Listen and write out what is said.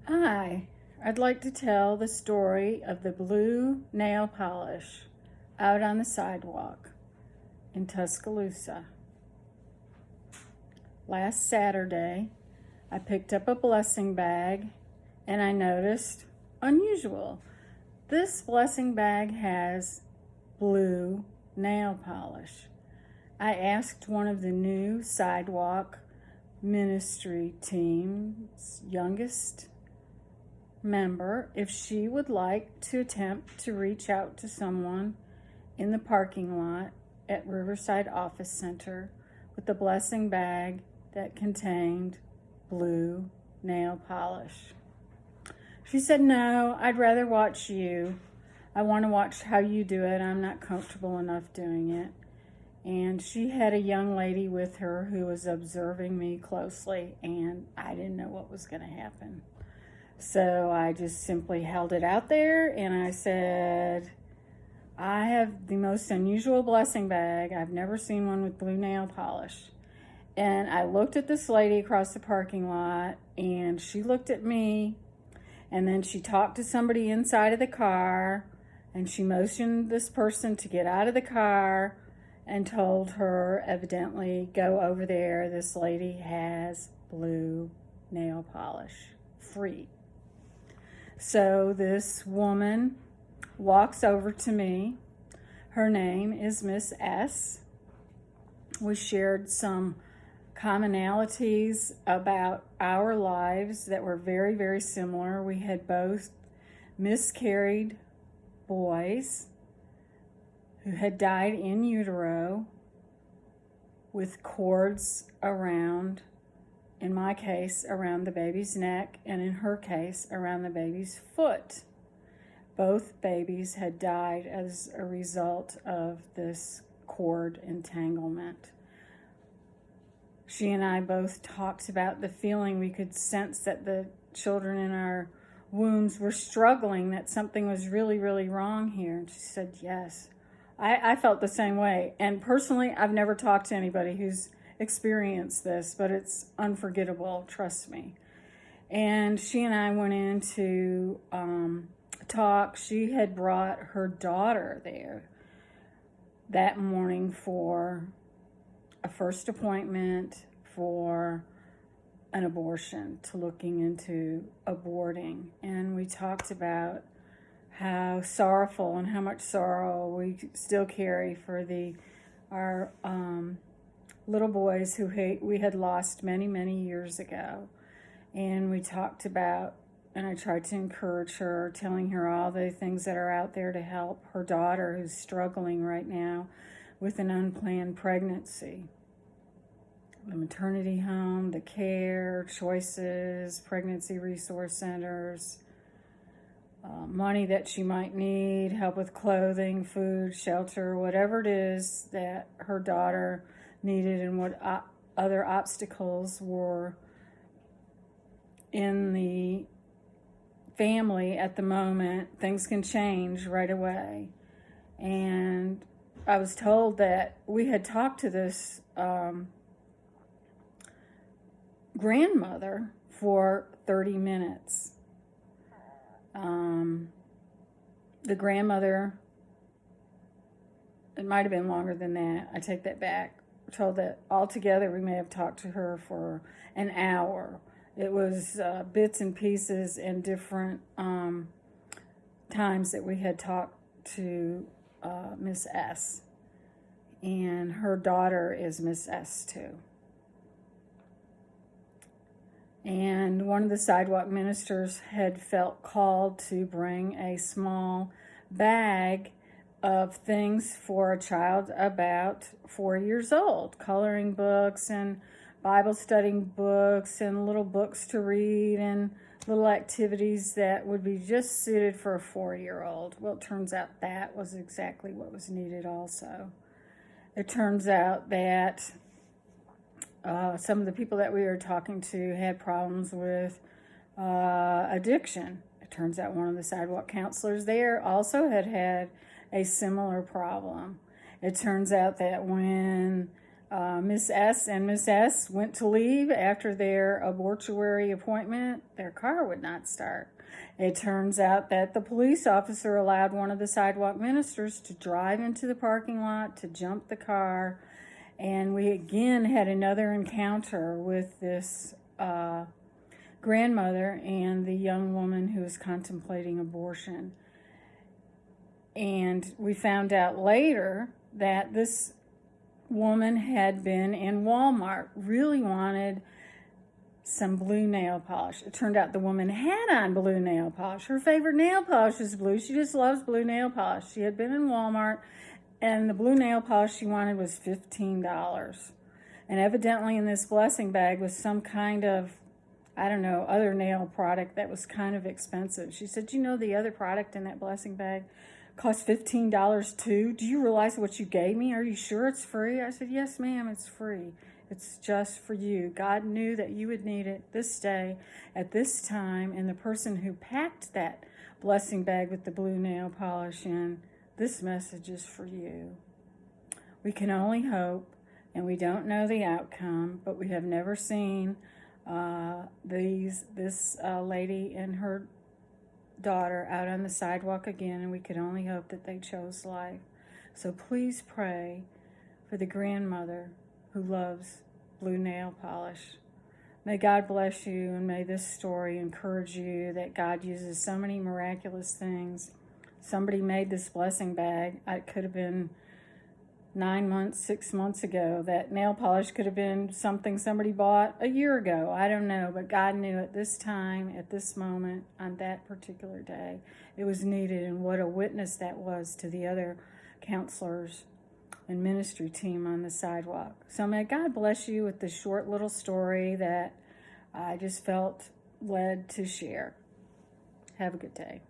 Hi, I'd like to tell the story of the blue nail polish out on the sidewalk in Tuscaloosa. Last Saturday, I picked up a blessing bag and I noticed unusual. This blessing bag has blue nail polish. I asked one of the new sidewalk ministry team's youngest member if she would like to attempt to reach out to someone in the parking lot at Riverside Office Center with a blessing bag that contained blue nail polish. She said, "No, I'd rather watch you. I want to watch how you do it. I'm not comfortable enough doing it." And she had a young lady with her who was observing me closely, and I didn't know what was going to happen. So I just simply held it out there and I said, "I have the most unusual blessing bag. I've never seen one with blue nail polish." And I looked at this lady across the parking lot and she looked at me, and then she talked to somebody inside of the car and she motioned this person to get out of the car and told her, evidently, "Go over there. This lady has blue nail polish, free." So this woman walks over to me. Her name is Miss S. We shared some commonalities about our lives that were very, very similar. We had both miscarried boys who had died in utero with cords around, in my case, around the baby's neck, and in her case, around the baby's foot. Both babies had died as a result of this cord entanglement. She and I both talked about the feeling we could sense that the children in our wombs were struggling, that something was really, really wrong here. And she said, yes. I felt the same way. And personally, I've never talked to anybody who's experienced this, but it's unforgettable, trust me. And she and I went in to talk. She had brought her daughter there that morning for a first appointment for an abortion, to looking into aborting. And we talked about how sorrowful and how much sorrow we still carry for our little boys who we had lost many, many years ago. And we talked about, and I tried to encourage her, telling her all the things that are out there to help her daughter who's struggling right now with an unplanned pregnancy. The maternity home, the care, choices, pregnancy resource centers, money that she might need, help with clothing, food, shelter, whatever it is that her daughter needed, and what other obstacles were in the family at the moment. Things can change right away. And I was told that we had talked to this grandmother for 30 minutes. The grandmother, it might have been longer than that. I take that back. We're told that altogether we may have talked to her for an hour. It was bits and pieces and different times that we had talked to Miss S. And her daughter is Miss S too. And one of the sidewalk ministers had felt called to bring a small bag of things for a child about 4 years old, coloring books and Bible studying books and little books to read and little activities that would be just suited for a 4-year-old. Well, it turns out that was exactly what was needed also. It turns out that some of the people that we were talking to had problems with addiction. It turns out one of the sidewalk counselors there also had a similar problem. It turns out that when Miss S and Miss S went to leave after their abortuary appointment. Their car would not start. It turns out that the police officer allowed one of the sidewalk ministers to drive into the parking lot to jump the car. And we again had another encounter with this grandmother and the young woman who was contemplating abortion. And we found out later that this woman had been in Walmart, really wanted some blue nail polish. It turned out the woman had on blue nail polish. Her favorite nail polish is blue. She just loves blue nail polish. She had been in Walmart, and the blue nail polish she wanted was $15. And evidently in this blessing bag was some kind of, I don't know, other nail product that was kind of expensive. She said, you know, the other product in that blessing bag cost $15 too. Do you realize what you gave me? Are you sure it's free? I said, yes, ma'am, it's free. It's just for you. God knew that you would need it this day at this time, and the person who packed that blessing bag with the blue nail polish in, this message is for you. We can only hope, and we don't know the outcome, but we have never seen this lady and her daughter out on the sidewalk again, and we could only hope that they chose life. So please pray for the grandmother who loves blue nail polish. May God bless you, and may this story encourage you that God uses so many miraculous things. Somebody made this blessing bag. It could have been 9 months, 6 months ago. That nail polish could have been something somebody bought a year ago. I don't know, but God knew at this time, at this moment, on that particular day, it was needed, and what a witness that was to the other counselors and ministry team on the sidewalk. So may God bless you with this short little story that I just felt led to share. Have a good day.